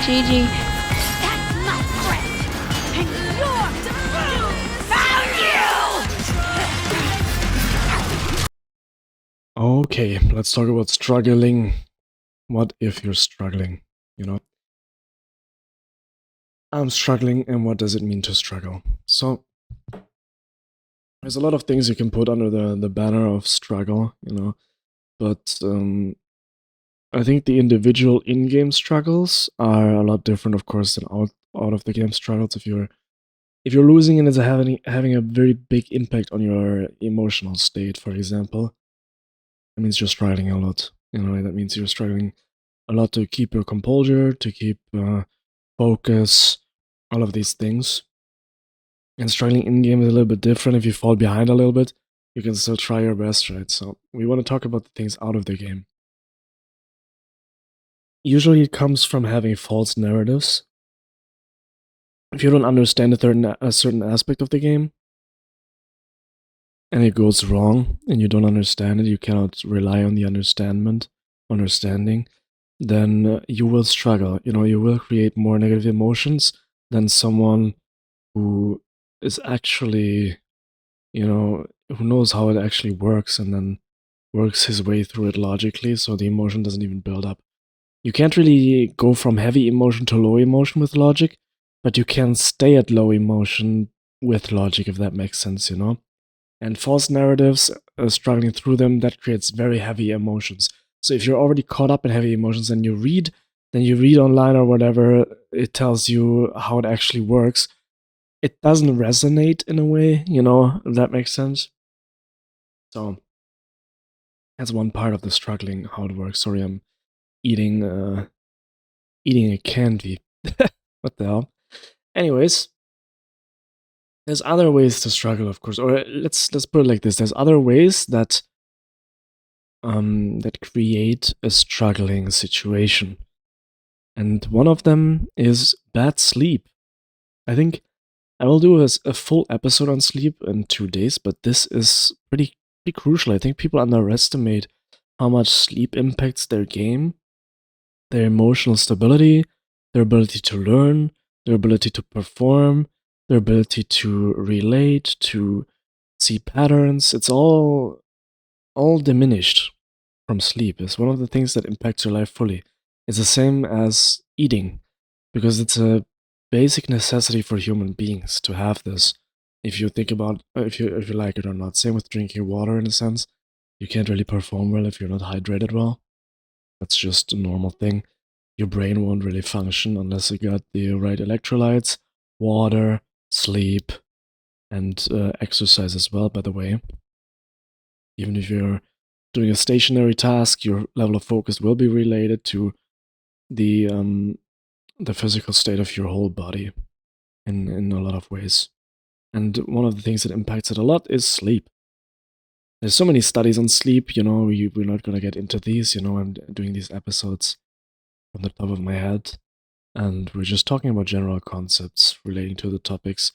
GG. That's my friend! And you're found you! Okay, let's talk about struggling. What if you're struggling, you know? I'm struggling, and what does it mean to struggle? So, there's a lot of things you can put under the banner of struggle, but I think the individual in-game struggles are a lot different, of course, than out of the game struggles. If you're losing and it's having a very big impact on your emotional state, for example, that means you're struggling a lot. That means you're struggling a lot to keep your composure, to keep focus, all of these things. And struggling in-game is a little bit different. If you fall behind a little bit, you can still try your best, right? So we want to talk about the things out of the game. Usually it comes from having false narratives. If you don't understand a certain aspect of the game, and it goes wrong, and you don't understand it, you cannot rely on the understanding, then you will struggle. You will create more negative emotions than someone who is actually, who knows how it actually works and then works his way through it logically, so the emotion doesn't even build up. You can't really go from heavy emotion to low emotion with logic, but you can stay at low emotion with logic, if that makes sense, And false narratives, struggling through them, that creates very heavy emotions. So if you're already caught up in heavy emotions and you read online or whatever, it tells you how it actually works. It doesn't resonate in a way, if that makes sense. So that's one part of the struggling, how it works. Sorry, I'm eating a candy. What the hell? Anyways, there's other ways to struggle, of course. Or let's put it like this: there's other ways that create a struggling situation, and one of them is bad sleep. I think I will do a full episode on sleep in 2 days, but this is pretty crucial. I think people underestimate how much sleep impacts their game, their emotional stability, their ability to learn, their ability to perform, their ability to relate, to see patterns. It's all diminished from sleep. It's one of the things that impacts your life fully. It's the same as eating, because it's a basic necessity for human beings to have this. If you think about if you like it or not. Same with drinking water in a sense. You can't really perform well if you're not hydrated well. That's just a normal thing. Your brain won't really function unless you got the right electrolytes, water, sleep, and exercise as well, by the way. Even if you're doing a stationary task, your level of focus will be related to the physical state of your whole body in a lot of ways. And one of the things that impacts it a lot is sleep. There's so many studies on sleep, we're not going to get into these, I'm doing these episodes from the top of my head, and we're just talking about general concepts relating to the topics.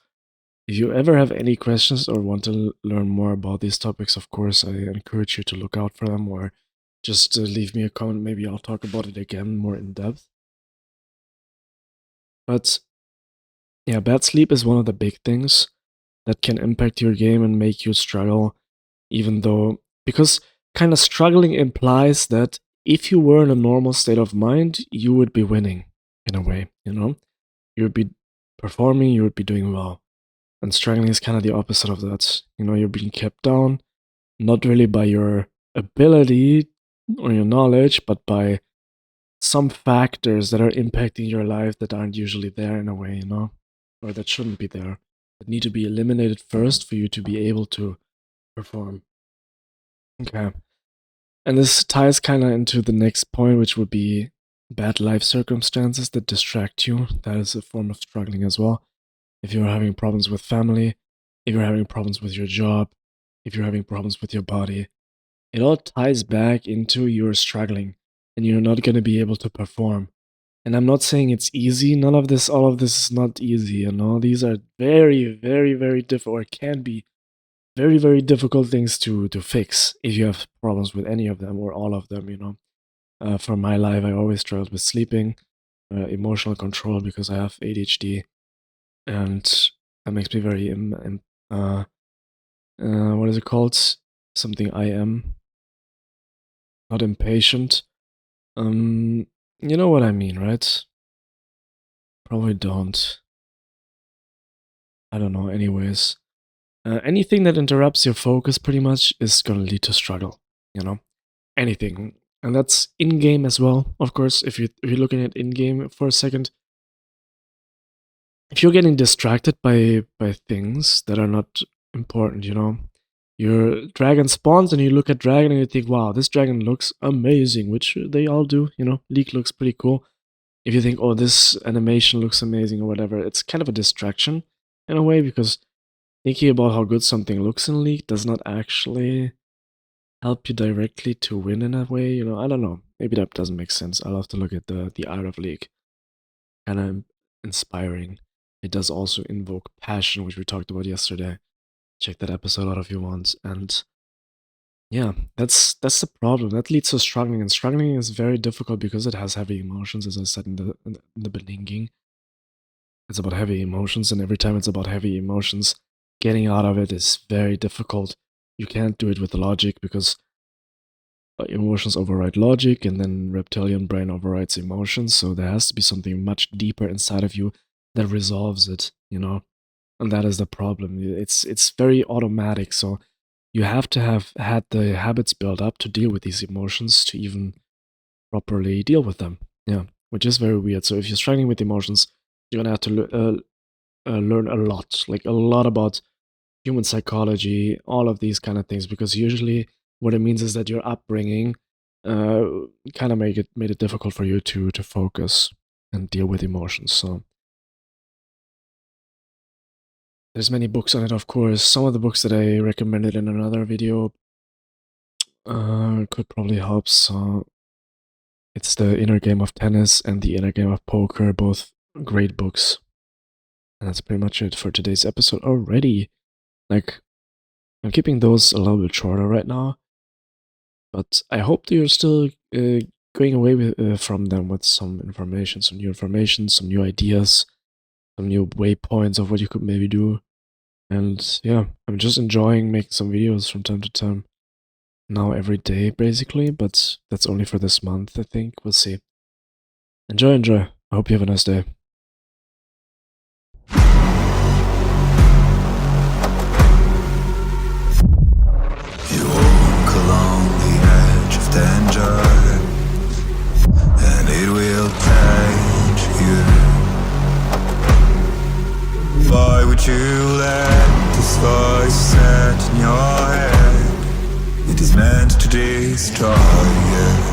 If you ever have any questions or want to learn more about these topics, of course, I encourage you to look out for them, or just leave me a comment. Maybe I'll talk about it again more in depth. But yeah, bad sleep is one of the big things that can impact your game and make you struggle, because kind of struggling implies that if you were in a normal state of mind, you would be winning in a way, you would be performing, you would be doing well. And struggling is kind of the opposite of that. You're being kept down, not really by your ability or your knowledge, but by some factors that are impacting your life that aren't usually there in a way, or that shouldn't be there, that need to be eliminated first for you to be able to perform. Okay. And this ties kind of into the next point, which would be bad life circumstances that distract you. That is a form of struggling as well. If you're having problems with family, if you're having problems with your job, if you're having problems with your body, it all ties back into you're struggling and you're not going to be able to perform. And I'm not saying it's easy. All of this is not easy, These are very, very, very difficult, or can be very, very difficult things to fix if you have problems with any of them or all of them, For my life, I always struggled with sleeping. emotional control because I have ADHD, and that makes me very what is it called? Something I am, not impatient. You know what I mean, right? Probably don't. I don't know. Anyways, anything that interrupts your focus pretty much is gonna lead to struggle. You know, anything, and that's in game as well. Of course, if you're looking at in game for a second, if you're getting distracted by things that are not important, you know, your dragon spawns and you look at dragon and you think, wow, this dragon looks amazing, which they all do. You know, League looks pretty cool. If you think, oh, this animation looks amazing or whatever, it's kind of a distraction in a way because thinking about how good something looks in League does not actually help you directly to win in a way. You know, I don't know. Maybe that doesn't make sense. I'll have to look at the art of League. Kind of inspiring. It does also invoke passion, which we talked about yesterday. Check that episode out if you want. And yeah, that's the problem. That leads to struggling, and struggling is very difficult because it has heavy emotions, as I said in the beginning. It's about heavy emotions, and every time it's about heavy emotions, getting out of it is very difficult. You can't do it with logic because emotions override logic, and then reptilian brain overrides emotions. So there has to be something much deeper inside of you that resolves it, you know. And that is the problem. It's very automatic. So you have to have had the habits built up to deal with these emotions to even properly deal with them. Yeah, which is very weird. So if you're struggling with emotions, you're gonna have to learn a lot, like a lot about human psychology, all of these kind of things, because usually what it means is that your upbringing uh, kind of made it difficult for you to focus and deal with emotions. So there's many books on it, of course. Some of the books that I recommended in another video could probably help. So it's The Inner Game of Tennis and The Inner Game of Poker, both great books. And that's pretty much it for today's episode already. Like, I'm keeping those a little bit shorter right now, but I hope that you're still going away from them with some information, some new ideas, some new waypoints of what you could maybe do. And yeah, I'm just enjoying making some videos from time to time. Now every day, basically, but that's only for this month, I think. We'll see. Enjoy. I hope you have a nice day. You walk along the edge of danger, and it will change you. Why would you let this voice set in your head? It is meant to destroy you.